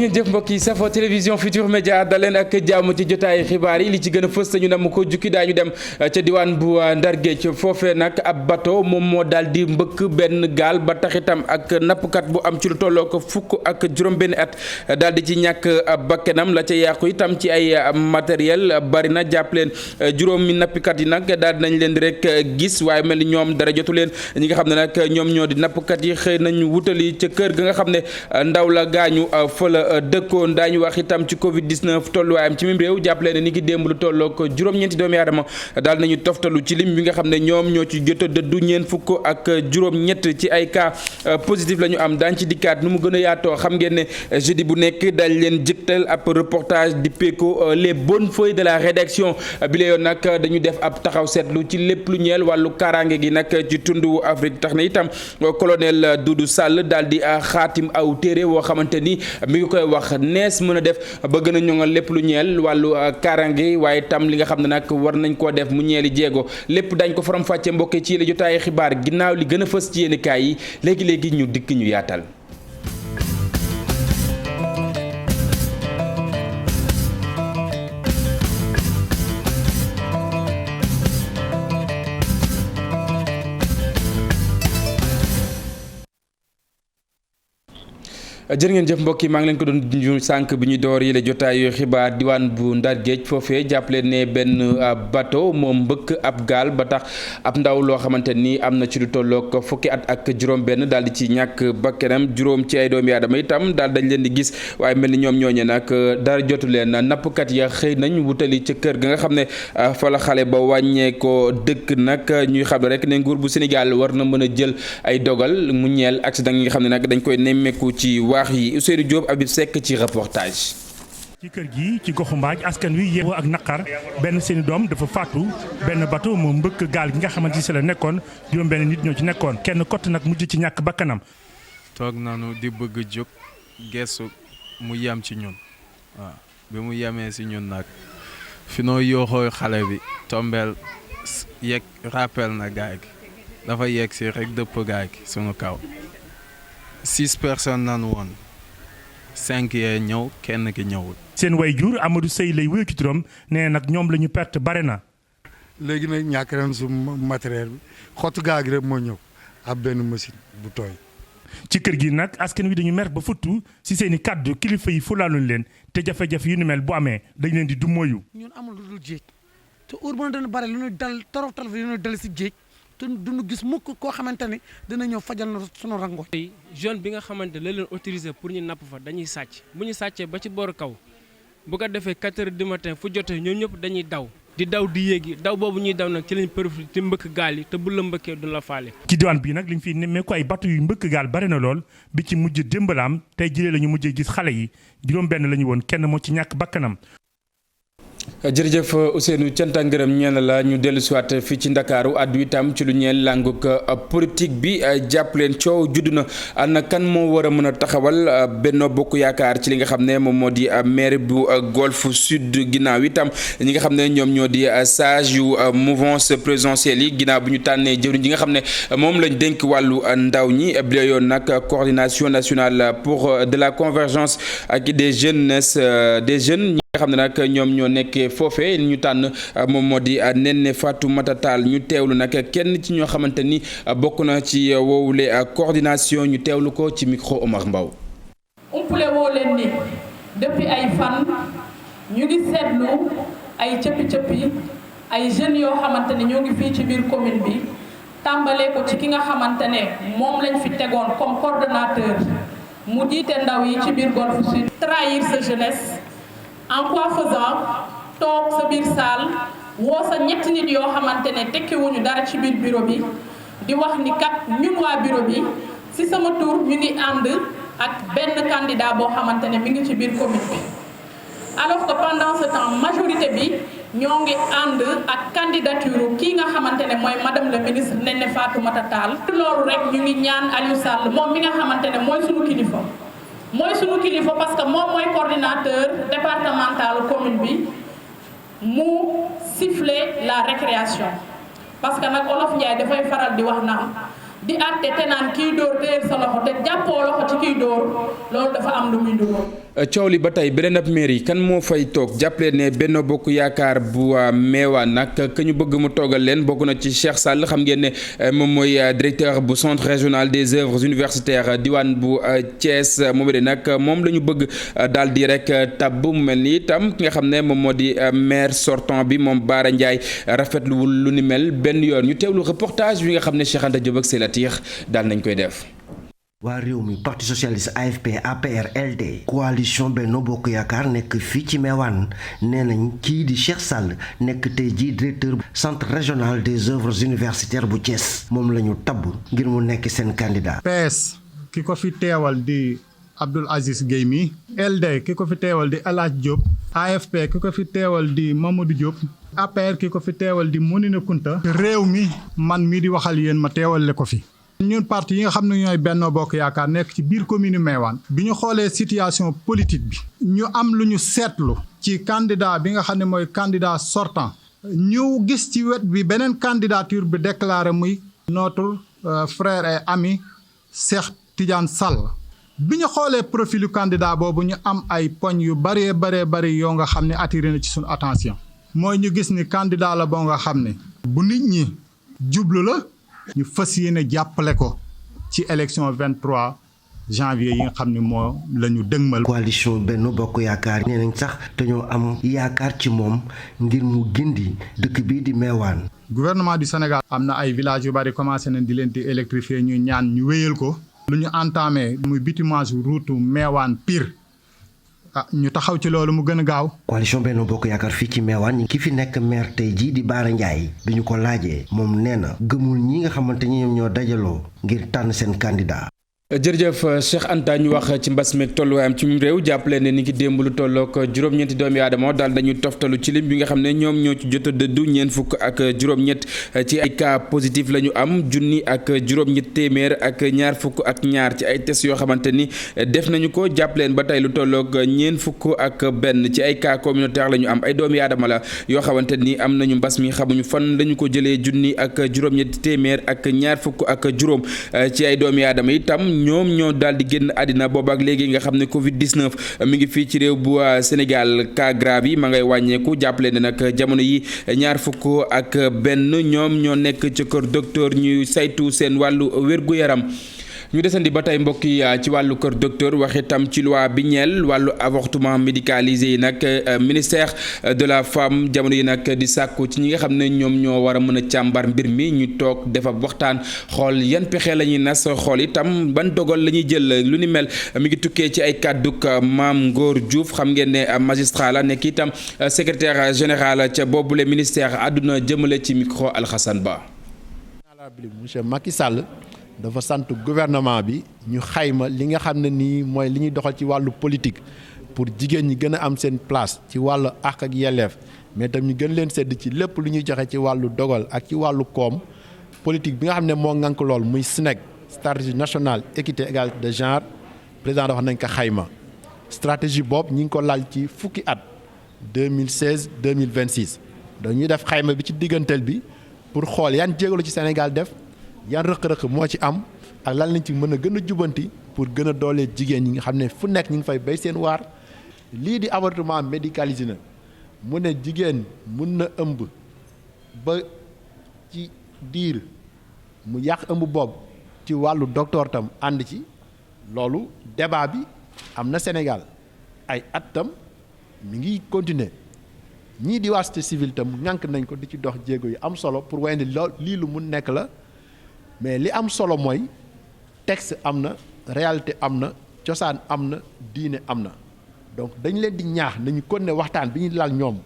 ngeen jëf mbokk yi safo télévision Futur Média daleen ak jàmm ci jotaayu xibaar yi li ci gën a fës ñu nam ko jukki daañu dem ca diwaan bu Ndar Géej foofee nag ab bateau moom moo daal di mbëkk benn gaal ba taxitam ak nappkat bu am ci lu tolloo ko fukk ak juróom-benn at daal di ci ñàkk bakkanam la ca yàqu itam ci ay matériel bari na jàpp leen juróomi nappkat yi nag daal di nañ leen di rek gis waaye mel ni ñoom dara jotu leen ñi nga xam ne nag ñoom ñoo di nappkat yi xëy nañ wutali ca kër ga nga xam ne ndaw la gaañu fa la dëkkoon daañu wax itam ci Covid 19 tolluwaayam ci mim réew jàppale ne ni ki démb lu tolloo ko juróom-ñeenti doomi aadama daal nañu toftalu ci lim bi nga xam ne ñoom ñoo ci jot a dëddu ñeen fukk ak juróom-ñett ci ay cas positif la ñu am daañu ci dikkaat nu mu gën a yaatoo xam ngeen ne jeudi bu nekk dañ leen jëktal ab reportage di peeko les bonnes feuilles de la rédaction bi la yoon nag dañu def ab taxaw seetlu ci lépp lu ñeel wàllu kaaraange gi nag ci tundu Afrique tax na itam colonel Doudou Sall daal di xaatim aw téere woo xamante ni mi ngi koy wax nees mën a def ba gën a ñoŋal lépp lu ñeel wàllu kaaraange waaye tam li nga xam ne nag war nañ koo def mu ñeeli jéego lépp dañ ko faram fàcce mbokkee ci la jotaayu xibaar ginnaaw li gën a fës ci yéenekaay yi léegi-léegi ñu dikk ñu yaatal. jërë ngeen jëf mbokk yi maa ngi leen ko doon junj sànq bi ñu door yi la jotaayu xibaar diwaan bu Ndar Géej foofee jàppale ne benn bateau moom mbëkk ab gaal ba tax ab ndaw loo xamante ni am na ci lu tolloog fukki at ak juróom-benn daal di ci ñàkk bakkanam juróom ci ay doomi aadama itam daal dañ leen di gis waaye mel ni ñoom ñooñe nag dara jotu leen nappkat ya xëy nañ wutali ca kër ga nga xam ne fa la xale ba wàññee ko dëkk nag ñuy xam rek ne nguur bu Sénégal war na mën a jël ay dogal mu ñeel accident yi nga xam ne nag dañ koy nemmeeku ci waax yi Ousseynou Diop Habib Seck ci reportage. ci kër gi ci goxu mbaaj askan wi yeewoo ak naqar benn seeni doom dafa faatu benn bateau moom mbëkk gaal gi nga xamante ni si la nekkoon juróom benn nit ñoo ci nekkoon kenn kott nag mujj ci ñàkk bakkanam. toog nañu di bëgg jóg geesu mu yem ci ñun waaw bi mu yemee si ñun nag fi noo yooxoo xale bi tombeel yegg rappel na gaay gi dafa yegg si rek dëpp gaay gi sunu kaw 6 personnes nan woon 5 yee ñëw kenn ki ñëwul. seen waajur Amadou Sey lay wéy ci turam nee nag ñoom la ñu perte bare na. léegi nag ñàkk ren su matériel bi xottu gaal gi rek moo ñëw ab benn machine bu tooy. ci kër gi nag askan wi dañu mer ba futtu si seen i kàddu kilifa yi fulaaluñ leen te jafe-jafe yu ni mel bu amee dañ leen di du moyu. ñun amul lu dul géej te heure bu ne dana bare lu ñuy dal torof torof yu ñuy dal si géej. te duñu gis mukk koo xamante ne dina ñëw fajal na sunu rango. jeune bi nga xamante la leen autorisé pour ñu napp fa dañuy sàcc bu ñu sàccee ba ci booru kaw bu ko defee 4 heures du matin fu jotee ñoom ñëpp dañuy daw di daw di yéegi daw boobu ñuy daw nag ci lañ profité ci mbëkk gaal yi te bu la mbëkkee du la faale. ci diwaan bii nag liñ fi nemmeeku ay bateau yu mbëkk gaal bari na lool bi ci mujj démbalaam tey jëlee la ñu mujjee gis xale yi juróom-benn la ñu woon kenn moo ci ñàkk bakkanam. jërëjëf Ousseynou cant ak ngërëm ñeel la ñu dellu siwaat fii ci Ndakaaru addu itam ci lu ñeel làngug politique bi jàpp leen coow juddu na ana kan moo war a mën a taxawal Benno Bokk Yaakaar ci li nga xam ne moom moo di maire bu Golf Sud ginnaaw itam ñi nga xam ne ñoom ñoo di sage yu mouvance présidentielle yi ginnaaw bi ñu tànnee jëwriñ ji nga xam ne moom lañ dénk wàllu ndaw ñi bi la yoon nag coordination nationale pour de la convergence ak des jeunes nga xam ne nag ñoom ñoo nekkee foofee ñu tànn moom moo di Néné Fatoumata Tall ñu teewlu nag kenn ci ñoo xamante ni bokk na ci woowule coordination ñu teewlu ko ci micro Omar Mbaw. umpule woo leen ni depuis ay fan ñu ngi seetlu ay cëppi-cëppi ay jeunes yoo xamante ne ñoo ngi fii ci biir commune bi tàmbalee ko ci ki nga xamante ne moom lañ fi tegoon comme coordonnateur mu jiite ndaw yi ci biir Golf Sud. trahir sa jeunesse. en quoi faisant toog sa biir salle woo sa ñetti nit yoo xamante ne tekkiwuñu dara ci biir bureau bi di wax ni kat ñun waa bureau bi ci sama tour ñu ngi ànd ak benn candidat boo xamante ne mi ngi ci biir commune bi alors que pendant ce temps majorité bi ñoo ngi ànd ak candidature kii nga xamante ne mooy madame le ministre Néné Fatoumata Tall. loolu rek ñu ngi ñaan Aliou Sall moom mi nga xamante ne mooy sunu kilifa. mooy sunu kilifa parce que moom mooy coordinateur départemental commune bi mu siffler la récréation parce que nag Olof Njaay dafay faral di wax naan di àtte te naan kiy dóor téyel sa loxo te jàppoo loxo ci kiy dóor loolu dafa am lu muy dóor coow li ba tey beneen ab mairie kan moo fay toog jàppale ne Benno Bokk Yaakaar bu Meewaan nag ka ñu bëgg mu toogal leen bokk na ci Cheikh Sall xam ngeen ne moom mooy directeur bu centre régional des œuvres universitaires diwaan bu Thiès moom de nag moom la ñu bëgg daal di rek tabb mu mel ni itam ki nga xam ne moom moo di maire sortant bi moom Bara Ndiaye rafetluwul lu ni mel benn yoon ñu teewlu reportage bi nga xam ne Cheikh Anta Diop ak Selatir daal nañ koy def. waa réew mi parti socialiste AFP APR LD coalition Benno Bokk Yaakaar nekk fii ci Meewaan nee nañ kii di Cheikh Sall nekk tey jii directeur centre régional des œuvres universitaires bu Thiès moom la ñu tabb ngir mu nekk seen candidat. PS ki ko fi teewal di Abdoul Aziz Guèye mi LD ki ko fi teewal di El Hadj Diop AFP ki ko fi teewal di Mamadou Diop APR ki ko fi teewal di Monina Kunta réew mi man mii di waxal yéen ma teewal le ko fi. ñun parti yi nga xam ne ñooy Benno Bokk Yaakaar nekk ci biir commune Meewaan bi ñu xoolee situation politique bi ñu am lu ñu seetlu ci candidat bi nga xam ne mooy candidat sortant ñu gis ci wet bi beneen candidature bi déclaré muy notre frère et ami Cheikh Tidiane Sall bi ñu xoolee profilu candidat boobu ñu am ay poñ yu bari yoo nga xam ne attiré na ci suñu attention mooy ñu gis ni candidat la boo nga xam ne bu nit ñi jublu la ñu fas yéene jàppale ko ci élection 23 janvier yi nga xam ne moo la ñu dëgmal. coalition Benno Bokk Yaakaar nee nañ sax dañoo am yaakaar ci moom ngir mu gindi dëkk bii di Meewaan. gouvernement du Sénégal am na ay villages yu bari commencé nañ di leen di électrifier ñu ñaan ñu wéyal ko. lu ñu entamé muy bitumage route Meewaan Pire ñu taxaw ci loolu mu gën a gaaw. coalition Benno Bokk Yaakaar fii ci Meewaan ki fi nekk maire tey jii di Bara Ndiaye bi ñu ko laajee moom nee na gëmul ñi nga xamante ni ñoom ñoo dajaloo ngir tànn seen candidat. jërëjëf Cheikh Anta ñu wax ci mbas meeg tolluwaayam ci réew jàppale ne ni ki démb lu tollook juróom-ñeenti doomi aadama daal dañuy toftalu ci lim bi nga xam ne ñoom ñoo ci jot a dëddu ñeent fukk ak juróom-ñett ci ay cas positif la ñu am junni ak juróom-ñett téeméer ak ñaar fukk ak ñaar ci ay test yoo xamante ni def nañu ko jàppaleen ba tey lu tollook ñeent fukk ak benn ci ay cas communautaire la ñu am ay doomi aadama la yoo xamante ni am nañu mbas mi xamuñu fan lañu ko jëlee junni ak juróom-ñetti téeméer ak ñaar fukk ak juróom ci ay doomi aadama itam ñoom ñoo daal di génn àddina boobu ak léegi nga xam ne Covid 19 mi ngi fii ci réew bu Sénégal cas grave yi ma ngay wàññeeku jàppale ne nag jamono yi ñaar fukk ak benn ñoom ñoo nekk ci kër docteur ñuy saytu seen wàllu wér-gu-yaram. ñu desandi ba tey mbokk yi ci wàllu kër docteur wax itam ci loi bi ñeel wàllu avortement médicalisé yi nag ministère de la femme jamono yi nag di sàkku ci ñi nga xam ne ñoom ñoo war a mën a càmbar mbir mi ñu toog def ab waxtaan xool yan pexe la ñuy nas xool itam ban dogal la ñuy jël lu ni mel mi ngi tukkee ci ay kàdduk Mame Ngor Diouf xam ngeen ne magistrat la nekk itam secrétaire général ca boobule ministère àdduna jëmale ci micro Alxasan Ba. Monsieur Macky Sall dafa sant gouvernement bi ñu xayma li nga xam ne nii mooy li ñuy doxal ci wàllu politique pour jigéen ñi gën a am seen place ci wàllu àq ak yelleef mais tam ñu gën leen sedd ci lépp lu ñuy joxe ci wàllu dogal ak ci wàllu koom politique bi nga xam ne moo ŋànk lool muy SNEC stratégie nationale équité égalité de genre président da wax nañ ko xayma stratégie boobu ñi ngi ko laal ci fukki at 2016 2026 dañuy def xayma bi ci digganteel bi pour xool yan jéego la ci Sénégal def yan rëq-rëq moo ci am ak lan lañ ci mën a gën a jubanti pour gën a dooleel jigéen ñi nga xam ne fu nekk ñu ngi fay béy seen waar lii di avortement médicalisé na mu ne jigéen mun na ëmb ba ci diir mu yàq ëmb boobu ci wàllu docteur tam ànd ci loolu débat bi am na Sénégal ay at tam mi ngi continuer ñii di waa société civile tam ñànk nañ ko di ci dox jéego yu am solo pour wane ni lii lu mun nekk la mais li am solo mooy texte am na réalité am na cosaan am na diine am na donc dañ leen di ñaax nañu kon ne waxtaan bi ñu laal ñoom.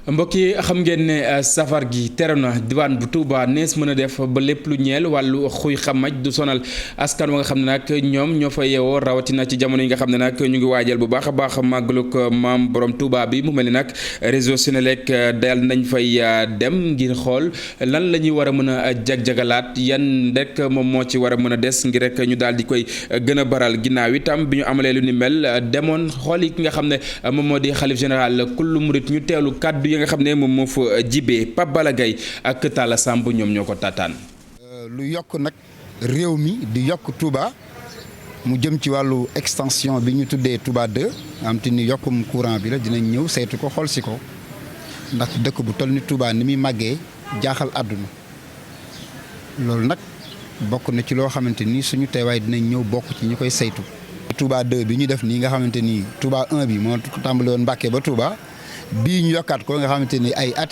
mbokk yi xam ngeen ne safar gi tere na diwaan bu Touba nees mën a def ba lépp lu ñeel wàllu xuy xamaj du sonal askan wa nga xam ne nag ñoom ñoo fa yeewoo rawatina ci jamono yi nga xam ne nag ñu ngi waajal bu baax a baax màggalug maam borom Touba bi mu mel ni nag réseau Sénélec dal nañ fay dem ngir xool lan la ñuy war a mën a jag-jagalaat yan rek moom moo ci war a mën a des ngir rek ñu daal di koy gën a baral ginnaaw itam bi ñu amalee lu ni mel demoon xool yi ki nga xam ne moom moo di xalif général kullu murit ñu teelu kàddu nga xam ne moom moo fa jibee Pape Bala Gaye ak Talla Samb ñoom ñoo ko taataan. lu yokk nag réew mi di yokk Touba mu jëm ci wàllu extension bi ñu tuddee Touba 2 am te ni yokkum courant bi la dinañ ñëw saytu ko xool si ko ndax dëkk bu toll ni Touba ni muy màggee jaaxal àdduna loolu nag bokk na ci loo xamante ni suñu teewaay dinañ ñëw bokk ci ñu koy saytu. Touba 2 bi ñu def nii nga xamante ni Touba 1 bi moo tàmbali woon Mbàkke ba Touba bii ñu yokkaat ko nga xamante ni ay at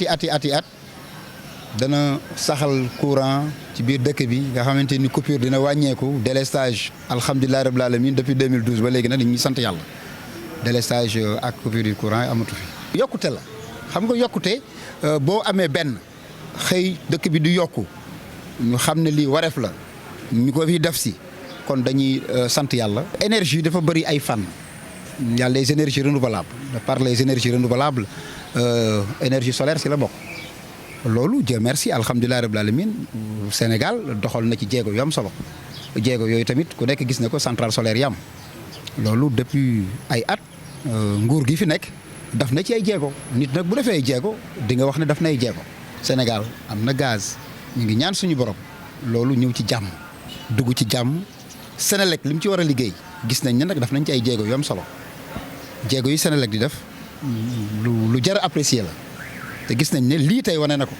dana saxal courant ci biir dëkk bi nga xamante ni coupure dina wàññeeku délestage alhamdulilah rabbil alamin depuis 2012 ba léegi nag dañuy sant yàlla délestage ak coupure du courant amatu fi. yokkute la xam nga yokkute boo amee benn xëy dëkk bi du yokku ñu xam ne lii wareef la ñu ko fi def si kon dañuy sant yàlla. énergie dafa bëri ay fan yàlla les énergies renouvelables par les énergies renouvelables énergie solaire si la bokk. loolu Dieu merci alhamdulilah rabbil alamin Sénégal doxal na ci jéego yu am solo jéego yooyu tamit ku nekk gis na ko centrale solaire yi am loolu depuis ay at nguur gi fi nekk daf na ci ay jéego nit nag bu defee ay jéego di nga wax ne daf nay jéego. Sénégal am na gaz ñu ngi ñaan suñu borom loolu ñëw ci jàmm dugg ci jàmm Sénélec li mu ci war a liggéey gis nañ ne nag daf nañ ci ay jéego yu am solo jéego yi Sénélec di def lu jar a apprécier la. te gis nañ ne lii tey wane na ko.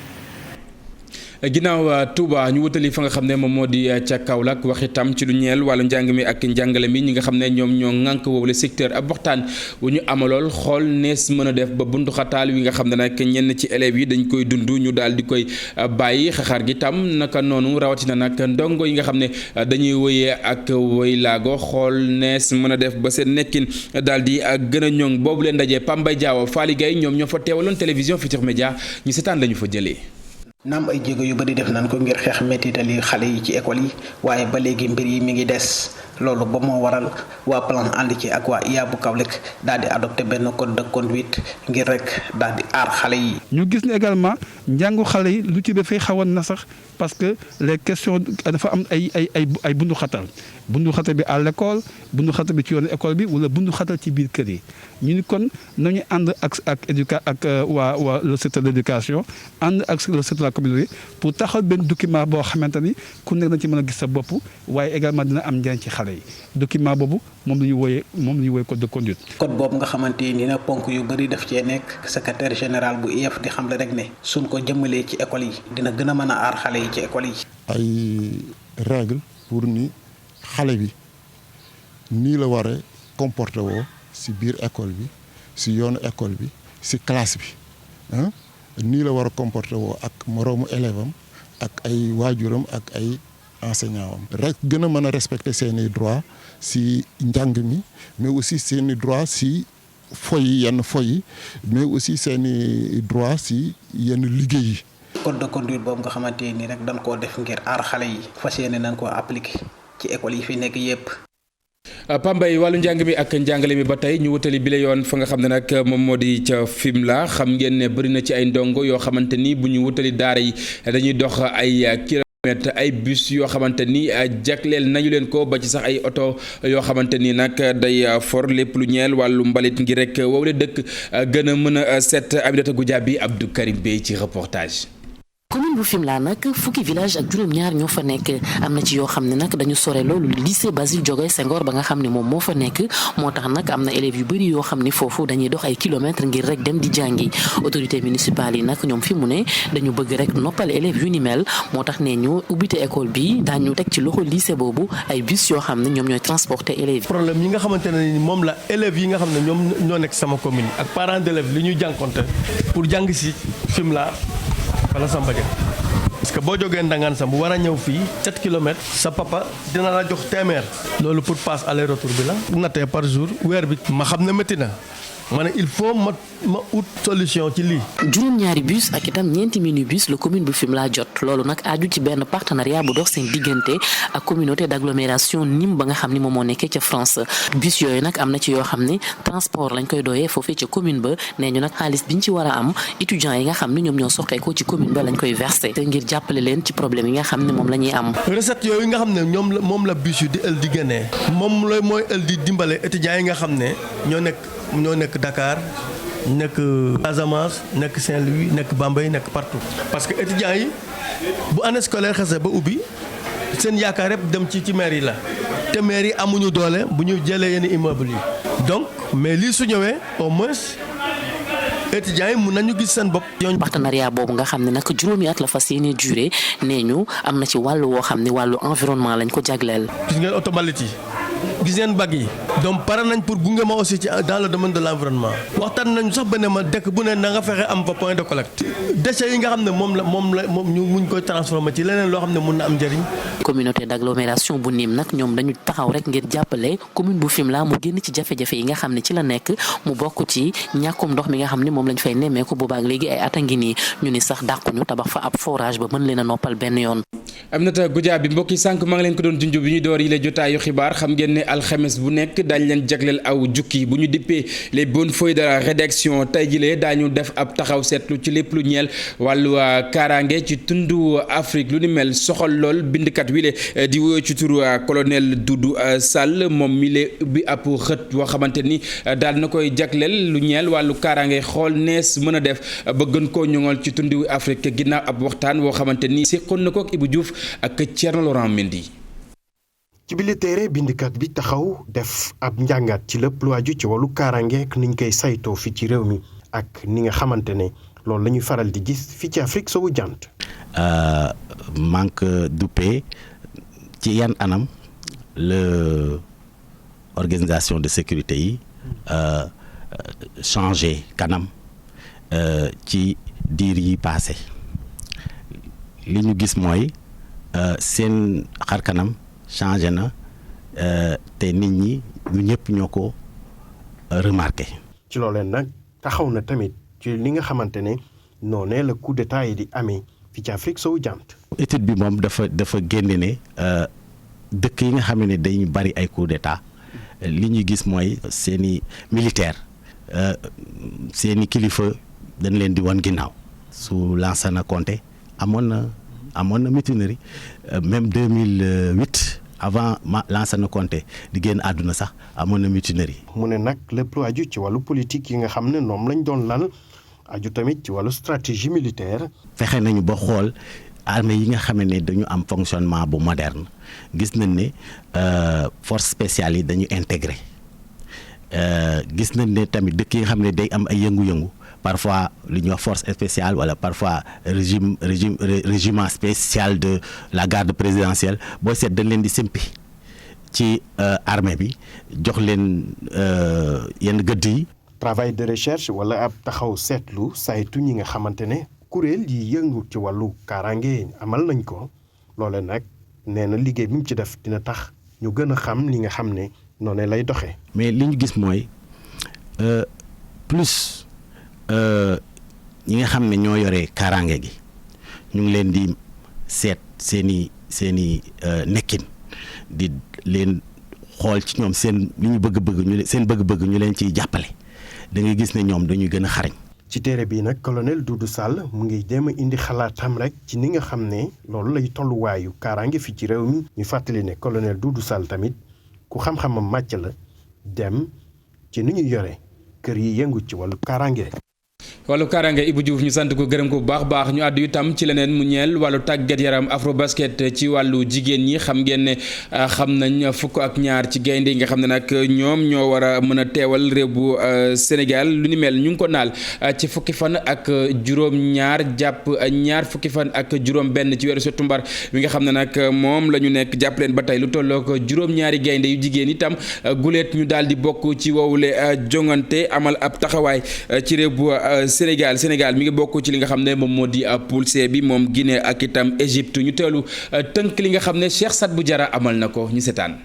ginnaaw Touba ñu wutali fa nga xam ne moom moo di ca Kaolack wax itam ci lu ñeel wàllu njàng mi ak njàngale mi ñi nga xam ne ñoom ñoo ŋànk woowule secteur ab waxtaan wu ñu amalool xool nees mën a def ba bunduxataal wi nga xam ne nag ñenn ci élèves yi dañ koy dund ñu daal di koy bàyyi xaxaar gi tam naka noonu rawatina nag ndongo yi nga xam ne dañuy wëyee ak wëy laago xool nees mën a def ba seen nekkin daal di gën a ñoŋ boobu leen ndaje Pambay Diaw Faly Gueye ñoom ñoo fa teewaloon télévision Futurs Médias ñu seetaan lañu fa jëlee. naam ay jéego yu bari def nañ ko ngir xeex mettitali xale yi ci école yi waaye ba léegi mbir yi mi ngi des loolu ba moo waral waa plan ànd ci ak waa IA bu Kaolack daal di adopté benn code de conduite ngir rek daal di aar xale yi. ñu gis ne également njàngu xale yi lu ci dafay xawoon na sax parce que les questions dafa am ay bundu xatal bi à l'école bundu xatal bi ci yoonu école bi wala bundu xatal ci biir kër yi ñu ni kon nañu ànd ak waa le secteur de l'éducation ànd ak le secteur de la communauté pour taxal benn document boo xamante ni ku nekk na ci mën a gis sa bopp waaye également dina am njëriñ ci xale yi document boobu moom la ñu wooyee code de conduite. code boobu nga xamante ni nag ponk yu bëri daf cee nekk secrétaire général bu IEF di xamle rek ne suñ ko jëmalee ci école yi dina gën a mën a aar xale yi ci école yi. ay règle pour ni xale bi nii la war a comporté woo si biir école bi si yoonu école bi si classe bi nii la war a comporté woo ak moroomu élève am ak ay waajuram ak ay enseignant am rek gën a mën a respecter seeni droit si njàng mi mais aussi seeni droit si yenn foy yi mais aussi seeni droit si yenn liggéey yi. code de conduite boobu nga xamante ni rek dañ koo def ngir aar xale yi fas yéene nañ koo appliquer ci école yi fi nekk yépp. Pambay wàllu njàng mi ak njàngale mi ba tey ñu wutali bile yoon fa nga xam ne nag moom moo di ca Fimela xam ngeen ne bëri na ci ay ndongo yoo xamante ni bu ñu wutali daara yi dañuy dox ay kilomètres ay bus yoo xamante ni jagleel nañu leen ko ba ci sax ay oto yoo xamante ni nag day for lépp lu ñeel wàllu mbalit ngir rek wowle dëkk gën a mën a set. Aminata Goudiaby Abdou Karim Bey ci reportage. commune bu Fimela nag fukki village ak juróom-ñaar ñoo fa nekk am na ci yoo xam ne nag dañu sore loolu lycée Basile Diogoye Senghor ba nga xam ne moom moo fa nekk moo tax nag am na élèves yu bëri yoo xam ne foofu dañuy dox ay kilomètres ngir rek dem di jàngi autorité municipale yi nag ñoom fi mu ne dañu bëgg rek noppal élèves yu ni mel moo tax ne ñu ubbite école bi daañu teg ci loxo lycée boobu ay bus yoo xam ne ñoom ñooy transporter élèves yi. problème yi nga xamante ne ni moom la élèves yi nga xam ne ñoom ñoo nekk sama commune ak parents d'élèves li ñuy jànkonte pour jàng si Fimela wala Samba Dia parce que boo jógee Ndangaan Samb bu war a ñëw fii 7 kilomètres sa papa dina la jox téeméer loolu pour passe aller retour bi la nattee par jour weer bi ma xam ne métti na ma ne il faut ma ut solution ci lii. juróom-ñaari bus ak itam ñeenti minibus la commune bu Fimela jot loolu nag aju ci benn partenariat bu dox seen diggante ak communauté d'agglomération Nîmes ba nga xam ni moom moo nekkee ca France bus yooyu nag am na ci yoo xam ne transport lañ koy doyee foofee ca commune ba nee ñu nag xaalis biñ ci war a am étudiants yi nga xam ne ñoom ñoo soqeekoo ci commune ba lañ koy verser te ngir jàppale leen ci problème yi nga xam ne moom la ñuy am. recette yooyu nga xam ne moom la bus yu di ël di génnee moom la mooy ël di dimbale étudiants yi nga xam ne ñoo nekk Dakar nekk Casamance nekk Saint-Louis nekk Bambey nekk partout parce que étudiants yi bu année scolaire xasee ba ubbi seen yaakaar yëpp dem ci maire yi la te maire yi amuñu doole bu ñu jëlee yenn immeuble yi donc mais lii su ñëwee au moins étudiants yi mun nañu gis seen bopp. partenariat boobu nga xam ne nag juróomi at la fas yéene duré nee ñu am na ci wàllu woo xam ne wàllu environnement lañ ko jagleel. gis ngeen oto mbalit yi gis ngeen bag yi donc pare nañ pour gunge ma aussi ci dans le domaine de l' environnement waxtaan nañu sax ba ne ma dëkk bu ne na nga fexe am fa point de collecte déchets yi nga xam ne moom ñu muñ koy transformer ci leneen loo xam ne mun na am njëriñ. communauté d' agglomération bu Nîmes nag ñoom dañu taxaw rek ngir jàppale commune bu Fimela mu génn ci jafe-jafe yi nga xam ne ci la nekk mu bokk ci ñàkkum ndox mi nga xam ne moom lañ fay nemmeeku boobaak léegi ay at a ngi nii ñu ni sax dàquñu tabax fa ab forage ba mën leen a noppal benn yoon. Aminata Goudiaby mbokk yi sànq maa ngi leen ko doon junj bi ñu door yi la jotaayu xibaar xam ngeen ne alxames bu nekk daañu leen jagleel aw jukki bu ñu dippee les bonnes feuilles de la rédaction tey jilee daañu def ab taxaw seetlu ci lépp lu ñeel wàllu kaaraange ci tundu Afrique lu ni mel soxal lool bindkat wi le di wuyoo ci turu colonel Doudou Sall moom mi le ubbi ab xët boo xamante ni daal na koy jagleel lu ñeel wàllu kaaraange xool nees mën a def ba gën koo ñoŋal ci tundu Afrique ginnaaw ab waxtaan woo xamante ni seqoon na ko ak Ibou Diouf ak Thierno Laurent Mendy. ci bile téere bindkat bi taxaw def ab njàngat ci lépp lu aju ci wàllu kaaraange ak niñ koy saytoo fi ci réew mi ak ni nga xamante ne loolu la ñuy faral di gis fii ci Afrique sowu jant. manque duppee ci yan anam la organisation de sécurité yi changé kanam ci diir yi passé li ñu gis mooy seen xar kanam changé na te nit ñi ñu ñëpp ñoo ko remarqué. ci looleen nag taxaw na tamit ci li nga xamante ne noonee la coup d'état yi di amee fii ci Afrique sowu jant. étude bi moom dafa génne ne dëkk yi nga xam ne dañu bari ay coup d'état li ñuy gis mooy seeni militaire seeni kilifa dañ leen di wan ginnaaw su Lansana Conté amoon na mutinerie même 2008 avant Lansana Conté di génn àdduna sax amoon na mutinerie. mu ne nag lépp lu aju ci wàllu politique yi nga xam ne ñoom lañ doon lal aju tamit ci wàllu stratégie militaire. fexe nañu ba xool armée yi nga xam ne dañu am fonctionnement bu moderne gis nañ ne force spéciale yi dañu intégré gis nañ ne tamit dëkk yi nga xam ne day am ay yëngu-yëngu. parfois li ñuy wax force spéciale wala parfois régiment spécial de la garde présidentielle boo seet dañ leen di simpi ci armée bi jox leen yenn gëdd yi. travail de recherche wala ab taxaw seetlu saytu ñi nga xamante ne kuréel yi yëngu ci wàllu kaaraange amal nañ ko loole nag nee na liggéey bi mu ci def dina tax ñu gën a xam li nga xam ne noonu lay doxee. mais li ñu gis mooy plus. ñi nga xam ne ñoo yore kaaraange gi ñu ngi leen di seet seeni nekkin di leen xool ci ñoom seen li ñu bëgg-bëgg ñu leen ciy jàppale da ngay gis ne ñoom dañuy gën a xarañ. ci téere bi nag colonel Doudou Sall mu ngi jéem a indi xalaatam rek ci ni nga xam ne loolu lay tolluwaayu kaaraange fii ci réew mi ñu fàttali ne colonel Doudou Sall tamit ku xam-xamam màcc la dem ci ni ñu yore kër yi yëngu ci wàllu kaaraange. wàllu kaaraange Ibou Diouf ñu sant ko gërëm ko bu baax ñu àddu itam ci leneen mu ñeel wàllu tàggat yaram Afrobasket ci wàllu jigéen ñi xam ngeen ne xam nañ fukk ak ñaar ci gaynde yi nga xam ne nag ñoom ñoo war a mën a teewal réew bu Sénégal lu ni mel ñu ngi ko naal ci fukki fan ak juróom-ñaar jàpp ñaar fukki fan ak juróom-benn ci weeru septembre wi nga xam ne nag moom la ñu nekk jàpp leen ba tey lu tolloo ko juróom-ñaari gaynde yu jigéen itam guleet ñu daal di bokk ci wowule jongante amal ab taxawaay ci réew bu Sénégal mi ngi bokk ci li nga xam ne moom moo di poule C bi moom Guinée ak itam Égypte ñu teelu tënk li nga xam ne Cheikh Sadbou Diarra amal na ko ñu seetaan.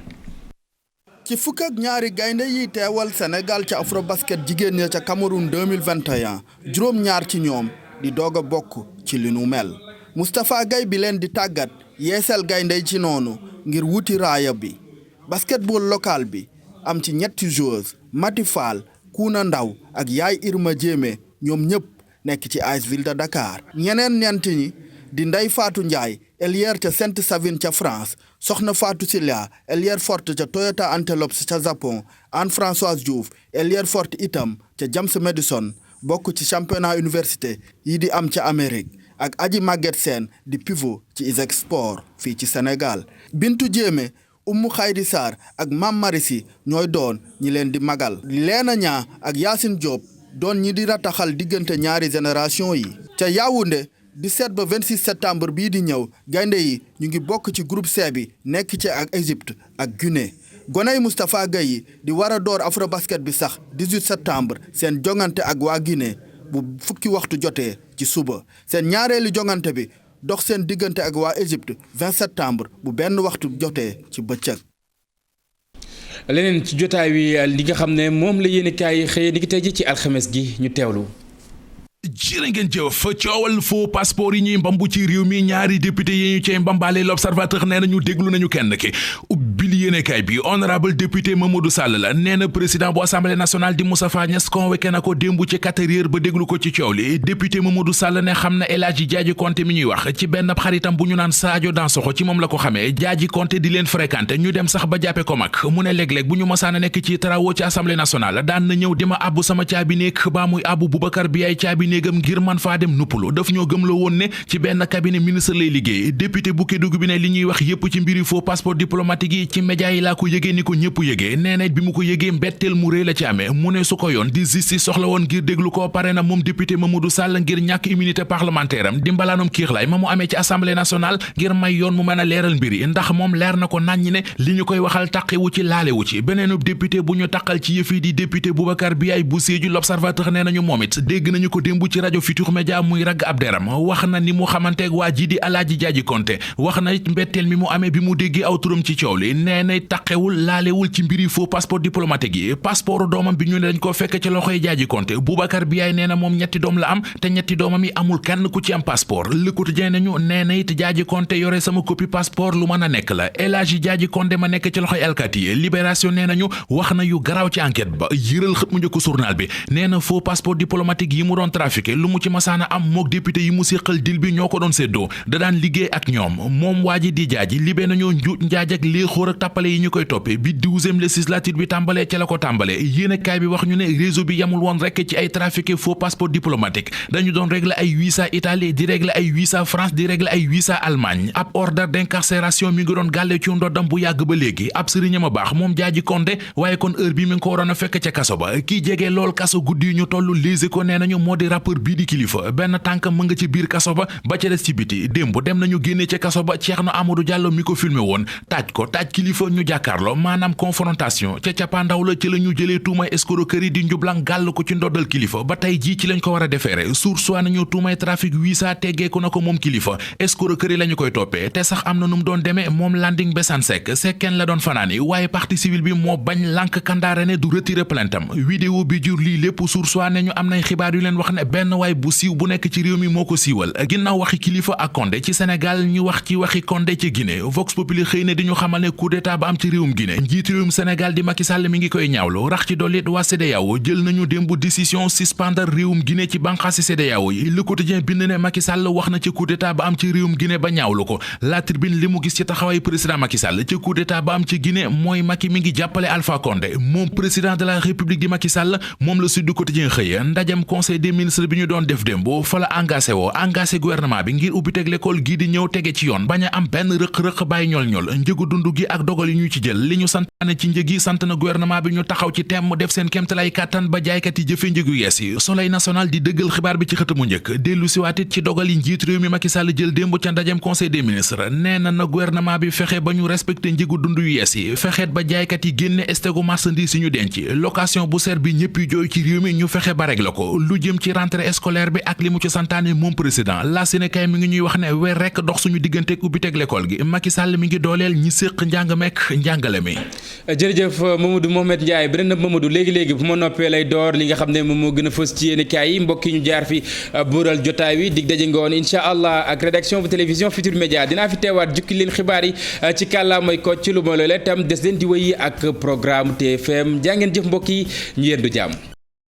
ci fukk ak ñaari gaynde yi teewal Sénégal ca Afrobasket jigéen ña ca Cameroun 2021 juróom-ñaar ci ñoom di doog a bokk ci li nu mel Moustapha Gaye bi leen di tàggat yeesal gaynde yi ci noonu ngir wuti raaya bi basketball local bi am ci ñetti joueuses Mati Fall Kuna Ndaw ak Yaay Irma Jéeme ñoom ñëpp nekk ci AS Ville de Dakar ñeneen ñeent ñi di Ndey Fatou Ndiaye ailière ca Sainte-Savine ca France Soxna Fatou Sylla ailière forte ca Toyota Antelopes ca Japon Anne Françoise Diouf ailière forte itam ca James Madison bokk ci championnat université yi di am ca Amérique ak Aji Maguette Sène di pivot ci ISEG Sport fii ci Sénégal Bintu Jéeme Oumou Khaydi Sarr ak Mame Marisi ñooy doon ñi leen di magal Léna Niang ak Yacine Diop doon ñi di rataxal diggante ñaari génération yi ca Yaoundé 17 ba 26 septembre bii di ñëw gaynde yi ñu ngi bokk ci groupe C bi nekk ci ak Égypte ak Guinée goney Moustapha Gueye yi di war a door Afrobasket bi sax 18 septembre seen jongante ak waa Guinée bu fukki waxtu jotee ci suba seen ñaareelu jongante bi dox seen diggante ak waa Égypte 20 septembre bu benn waxtu jotee ci bëccëg. leneen ci jotaay wi li nga xam ne moom la yéen kaay xëyee ni ki tey ji ci alxames gi ñu teewlu. jërë ngeen jëf coowal faux passeport yi ñuy mbambu ci réew mi ñaari député yi ñu cey mbambaale l'observateur nee nañu déglu nañu kenn ki ubbil yéenekaay bi honorable député Mamadou Sall la nee na président bu assemblée nationale di Moustapha Niasse convoqué na ko démb ci 4 heures ba déglu ko ci coow li député Mamadou Sall ne xam na El Hadji Diadji Konté mi ñuy wax ci benn xaritam bu ñu naan Sadio Dansokho ci moom la ko xamee Diadji Konté di leen fréquenté ñu dem sax ba jàppe ko mag mu ne léeg-léeg bu ñu masaana nekk ci travaux ci assemblée nationale daan na ñëw di ma abbu sama caabi néeg baa muy abbu Boubacar bi ay caabi néegam ngir man faa dem nuppalu daf ñoo gëm la woon ne ci benn cabinet ministre lay liggéey député bu Kédougou bi ne li ñuy wax yépp ci mbiri faux passeport diplomatique yi ci média yi laa ko yëgee ni ko ñëpp yëgee nee na bi mu ko yëgee mbetteel mu rëy la ci amee mu ne su ko yoon di justice soxla woon ngir déglu ko pare na moom député Mamadou Sall ngir ñàkk immunité parlementaire am di mbalaanum kiirlaay ma mu amee ci assemblée nationale ngir may yoon mu mën a leeral mbir yi ndax moom leer na ko naññ ne li ñu koy waxal taqewu ci laalewu ci beneenub député bu ñu taqal ci yëf yi di député Boubacar Biaye bu Sédhiou l'observateur nee nañu moom it dégg nañu ko démb ci rajo Futurs Médias muy ragg ab deram wax na ni mu xamanteeg waa ji di Alaaji Diadji Konté wax na mbetteel mi mu amee bi mu déggee aw turam ci coow li nee na taqewul laalewul ci mbiri faux passeport diplomatique yi passeport doomam bi ñu ne dañ ko fekk ci loxoy Diadji Konté Boubacar Biaye nee na moom ñetti doom la am te ñetti doomam yi amul kenn ku ci am passeport Le Quotidien nañu nee na it Diadji Konté yore sama copie passeport lu mën a nekk la El Hadji Diadji Konté ma nekk ci loxoy alkaati yi Libération nee nañu wax na yu garaaw ci enquête ba yëral xët mu njëkk journal bi nee na faux passeport diplomatique yi mu doon trafiqué lu mu ci masaana am mook député yi mu séqal dil bi ñoo ko doon séddoo da daan liggéey ak ñoom moom waa ji di Diadji libé nañoo njuuj njaaj ak léexóor ak tàppale yi ñu koy toppee bi 12e législature bi tàmbalee ca la ko tàmbalee yéenekaay bi wax ñu ne réseau bi yamul woon rekk ci ay trafiqué faux passeport diplomatique dañu doon régler ay visa Italie di régler ay visa France di régler ay visa Allemagne ab ordre d'incarcération mi ngi doon gàlle ci ndoddam bu yàgg ba léegi ab sëriñam a baax moom Diadji Konté waaye kon heure bi mi ngi ko waroon a fekk ca kaso ba kii jege lool kaso guddi yu ñu toll Les Échos nee nañu moo di rappeur bii di Kilifeu benn tànk mu nga ci biir kaso ba ba ca des ci biti démb dem nañu génne ca kaso ba Cheikhna Amadou Diallo mi ko filmé woon taaj ko taaj Kilifeu ñu jàkkaarloo maanaam confrontation ca cappaandaw la ci la ñu jëlee tuumay escroquerie di njublang gàll ko ci ndoddal Kilifeu ba tey jii ci lañ ko war a defeere source waa nañu tuumay trafic visa teggeeku na ko moom Kilifeu escroquerie la ñu koy toppee te sax am na nu mu doon demee moom Landing Bessan Seck la doon fanaani waaye partie civile bi moo bañ lànk kandaare ne du retirer plainte am vidéo bi jur lii lépp source waa ne ñu am nay xibaar yu leen wax ne benn waay bu siiw bu nekk ci réew mi moo ko siiwal ginnaaw waxi Kilifeu ak Condé ci Sénégal ñu wax ci waxi Condé ci Guinée Vox Populi xëy na di ñu xamal ne coup d'état ba am ci réewum Guinée njiitu réewum Sénégal di Macky Sall mi ngi koy ñaawlu rax ci dollit waa CEDEAO jël nañu démb décision suspendre réewum Guinée ci banqaasi CEDEAO yi Le Quotidien bind ne Macky Sall wax na ci coup d'état ba am ci réewum Guinée ba ñaawlu ko La Tribune li mu gis ci taxawaay président Macky Sall ci coup d'état ba am ci Guinée mooy Macky mi ngi jàppale Alpha Condé moom président de la République di Macky Sall moom la Sud Quotidien xëy ndajam conseil des ministres bi ñu doon def démb fa la engagé gouvernement bi ngir ubbi teg l'école gii di ñëw tege ci yoon bañ a am benn rëq-rëq bàyyi ñol njëgu dund gi ak dogal yi ñu ci jël li ñu santaane ci njëg yi sant na gouvernement bi ñu taxaw ci temm def seen kéemtalaay kàttan ba jaaykat yi jëfe njëgu yees yi Soleil national di dëggal xibaar bi ci xëtamu njëkk dellu siwaatit ci dogal yi njiit réew mi Macky Sall jël démb ca ndajem conseil des ministres nee na gouvernement bi fexe ba ñu respecté njëgu dund yu yees yi fexeet ba jaaykat yi génne stegu marchandise yi ñu denc location bu seer bi ñëpp jooy ci réew mi ñu fexe ba régler ko lu jëm ci rentrée scolaire bi ak li mu ci santaane moom président la Sénégal mi ngi ñuy wax ne weer rekk dox suñu digganteeg ubbi teg l'école gi Macky Sall mi ngi dooleel ñi séq njàng mekk njàngale mi. jërëjëf Mamadou Mohamed Ndiaye beneen Mamadou léegi bu ma noppee lay door li nga xam ne moom moo gën a fës ci yéen kaay yi mbokk yi ñu jaar fi buural jotaay wi dig daje ngoon incha allah ak rédaction bu télévision Futurs Médias dinaa fi teewaat jukki leen xibaar yi ci kàllaamay ko ci lu ma loolee tam des leen di wéy ak programme TFM jaa ngeen jëf mbokk yi ñu yendu jàmm.